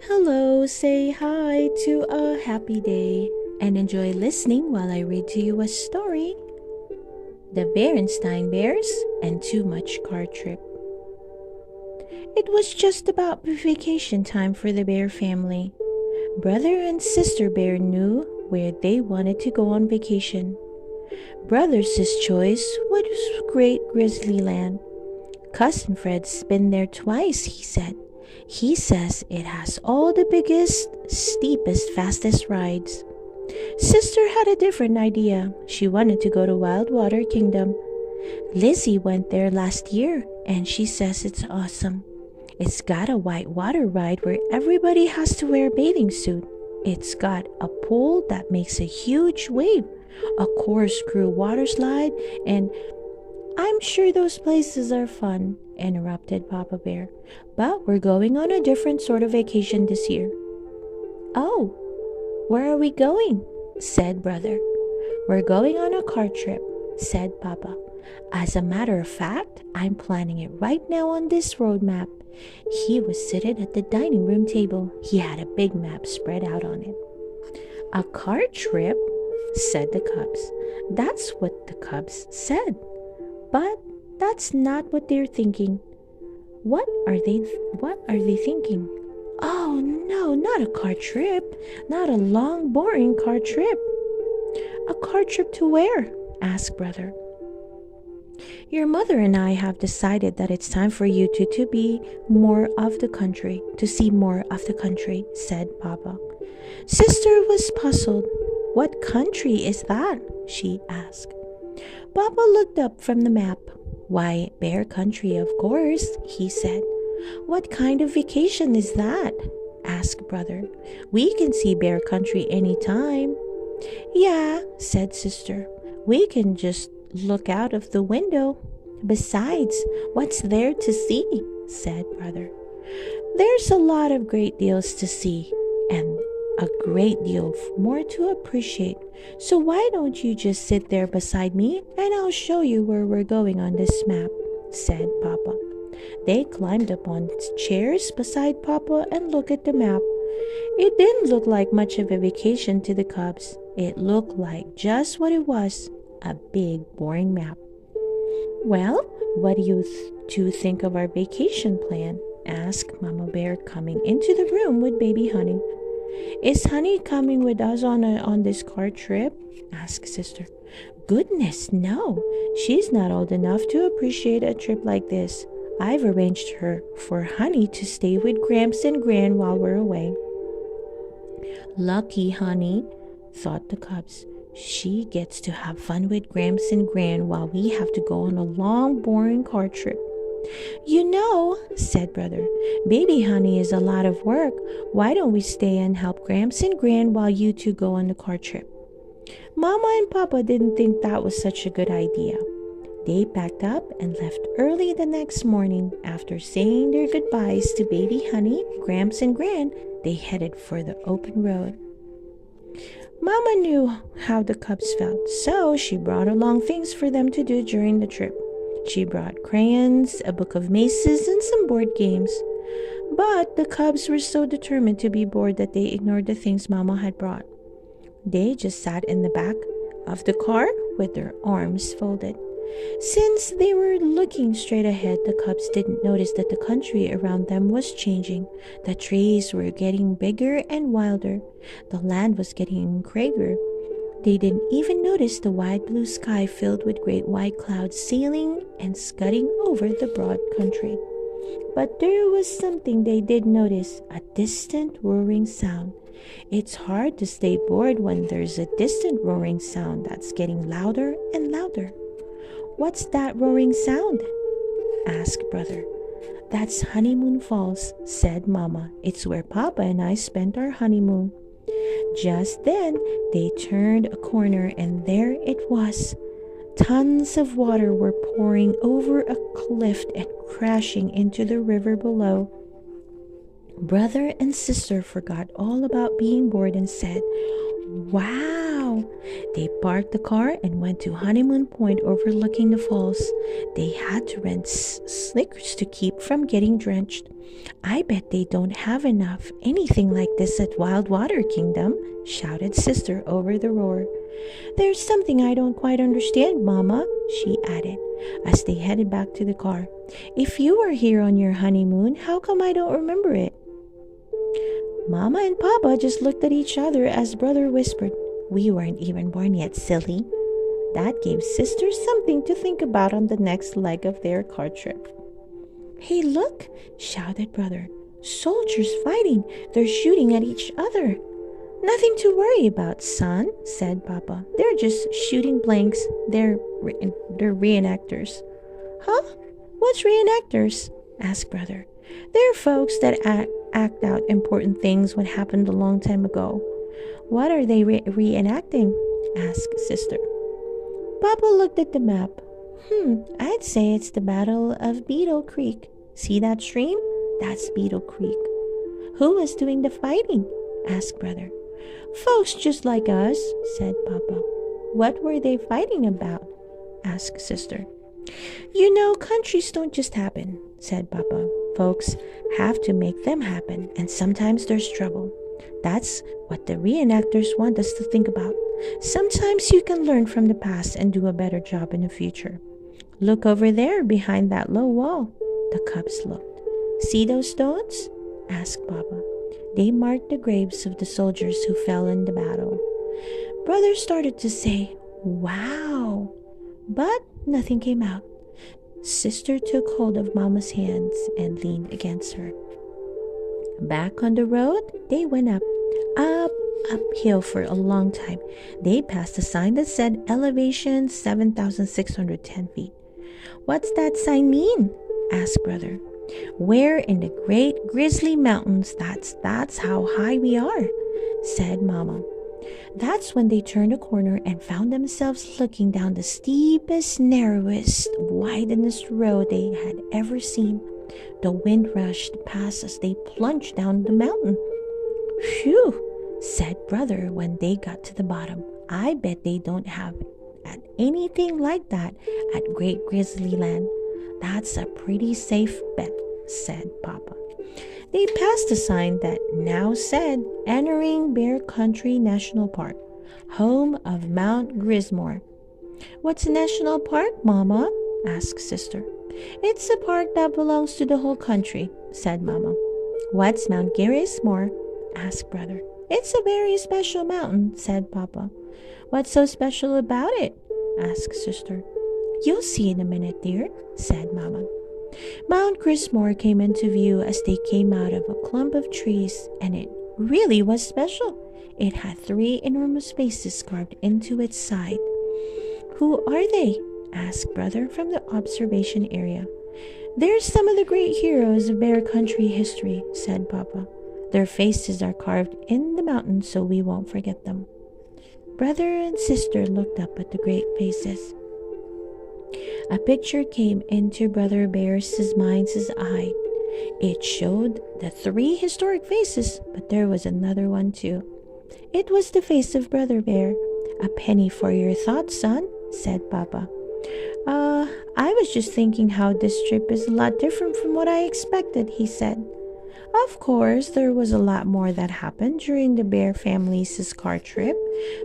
Hello, say hi to a happy day and enjoy listening while I read to you a story. The Berenstain Bears and Too Much Car Trip. It was just about vacation time for the bear family. Brother and sister bear knew where they wanted to go on vacation. Brother's choice was Great Grizzly Land. Cousin Fred's been there twice, he said. He says it has all the biggest, steepest, fastest rides. Sister had a different idea. She wanted to go to Wildwater Kingdom. Lizzie went there last year and she says it's awesome. It's got a white water ride where everybody has to wear a bathing suit. It's got a pool that makes a huge wave, a corkscrew water slide, and I'm sure those places are fun, interrupted Papa Bear. But we're going on a different sort of vacation this year. Oh, where are we going? Said Brother. We're going on a car trip, said Papa. As a matter of fact, I'm planning it right now on this road map. He was seated at the dining room table. He had a big map spread out on it. A car trip, said the Cubs. That's what the Cubs said. But that's not what they're thinking. What are they thinking? Oh no, not a car trip. Not a long, boring car trip. A car trip to where? Asked Brother. Your mother and I have decided that it's time for you to be more of the country, to see more of the country, said Papa. Sister was puzzled. What country is that? She asked. Papa looked up from the map. Why, Bear Country, of course, he said. What kind of vacation is that? Asked Brother. We can see Bear Country any time. Yeah, said Sister. We can just look out of the window. Besides, what's there to see? Said Brother. There's a lot of great deals to see, and a great deal more to appreciate. So why don't you just sit there beside me and I'll show you where we're going on this map, said Papa. They climbed up on chairs beside Papa and looked at the map. It didn't look like much of a vacation to the Cubs. It looked like just what it was, a big, boring map. Well, what do you two think of our vacation plan? Asked Mama Bear, coming into the room with baby Honey. Is Honey coming with us on this car trip? Asked Sister. Goodness, no. She's not old enough to appreciate a trip like this. I've arranged her for Honey to stay with Gramps and Gran while we're away. Lucky Honey, thought the Cubs. She gets to have fun with Gramps and Gran while we have to go on a long, boring car trip. You know, said Brother, baby Honey is a lot of work. Why don't we stay and help Gramps and Gran while you two go on the car trip? Mama and Papa didn't think that was such a good idea. They packed up and left early the next morning. After saying their goodbyes to baby Honey, Gramps and Gran, they headed for the open road. Mama knew how the Cubs felt, so she brought along things for them to do during the trip. She brought crayons, a book of maces, and some board games. But the Cubs were so determined to be bored that they ignored the things Mama had brought. They just sat in the back of the car with their arms folded. Since they were looking straight ahead, the Cubs didn't notice that the country around them was changing. The trees were getting bigger and wilder. The land was getting grayer. They didn't even notice the wide blue sky filled with great white clouds sailing and scudding over the broad country. But there was something they did notice, a distant roaring sound. It's hard to stay bored when there's a distant roaring sound that's getting louder and louder. What's that roaring sound? Asked Brother. That's Honeymoon Falls, said Mama. It's where Papa and I spent our honeymoon. Just then, they turned a corner and there it was. Tons of water were pouring over a cliff and crashing into the river below. Brother and Sister forgot all about being bored and said, Wow, wow. They parked the car and went to Honeymoon Point overlooking the falls. They had to rent slickers to keep from getting drenched. I bet they don't have anything like this at Wildwater Kingdom, shouted Sister over the roar. There's something I don't quite understand, Mama, she added, as they headed back to the car. If you were here on your honeymoon, how come I don't remember it? Mama and Papa just looked at each other as Brother whispered, We weren't even born yet, silly. That gave Sister something to think about on the next leg of their car trip. Hey, look, shouted Brother. Soldiers fighting. They're shooting at each other. Nothing to worry about, son, said Papa. They're just shooting blanks. They're reenactors. Huh? What's reenactors? Asked Brother. They're folks that act out important things what happened a long time ago. What are they reenacting? Asked Sister. Papa looked at the map. I'd say it's the Battle of Beetle Creek. See that stream? That's Beetle Creek. Who was doing the fighting? Asked Brother. Folks just like us, said Papa. What were they fighting about? Asked Sister. You know, countries don't just happen, said Papa. Folks have to make them happen, and sometimes there's trouble. That's what the reenactors want us to think about. Sometimes you can learn from the past and do a better job in the future. Look over there behind that low wall. The cubs looked. See those stones? Asked Papa. They marked the graves of the soldiers who fell in the battle. Brother started to say, Wow! But nothing came out. Sister took hold of Mama's hands and leaned against her. Back on the road, they went uphill for a long time. They passed a sign that said elevation 7,610 feet. What's that sign mean? Asked Brother. We're in the Great Grizzly Mountains. That's how high we are, said Mama. That's when they turned a corner and found themselves looking down the steepest, narrowest, widest road they had ever seen. The wind rushed past as they plunged down the mountain. Phew, said Brother when they got to the bottom. I bet they don't have anything like that at Great Grizzly Land. That's a pretty safe bet, said Papa. They passed a sign that now said, Entering Bear Country National Park, home of Mount Grismore. What's a national park, Mama? Asked Sister. It's a park that belongs to the whole country, said Mama. What's Mount Grismore? Asked Brother. It's a very special mountain, said Papa. What's so special about it? Asked Sister. You'll see in a minute, dear, said Mama. Mount Grismore came into view as they came out of a clump of trees, and it really was special. It had 3 enormous faces carved into its side. Who are they? Asked Brother from the observation area. They're some of the great heroes of Bear Country history, said Papa. Their faces are carved in the mountain so we won't forget them. Brother and Sister looked up at the great faces. A picture came into Brother Bear's mind's eye. It showed the 3 historic faces, but there was another one too. It was the face of Brother Bear. A penny for your thoughts, son, said Papa. I was just thinking how this trip is a lot different from what I expected, he said. Of course, there was a lot more that happened during the Bear family's car trip.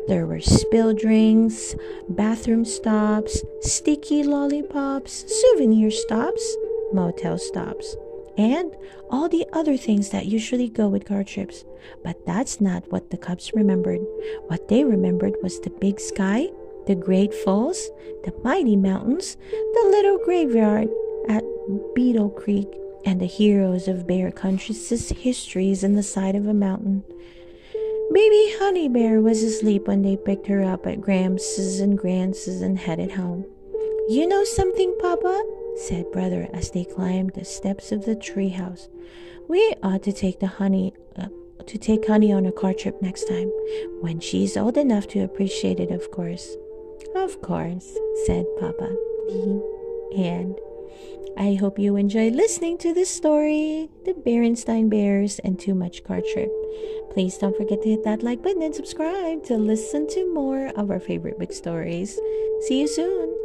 There were spilled drinks, bathroom stops, sticky lollipops, souvenir stops, motel stops, and all the other things that usually go with car trips. But that's not what the Cubs remembered. What they remembered was the big sky, the great falls, the mighty mountains, the little graveyard at Beetle Creek, and the heroes of Bear Country's histories in the side of a mountain. Baby Honey Bear was asleep when they picked her up at Gramps' and Grant's and headed home. You know something, Papa? Said Brother as they climbed the steps of the treehouse. We ought to take Honey on a car trip next time, when she's old enough to appreciate it, of course. Of course, said Papa. The end. I hope you enjoyed listening to this story, The Berenstain Bears and Too Much Car Trip. Please don't forget to hit that like button and subscribe to listen to more of our favorite book stories. See you soon!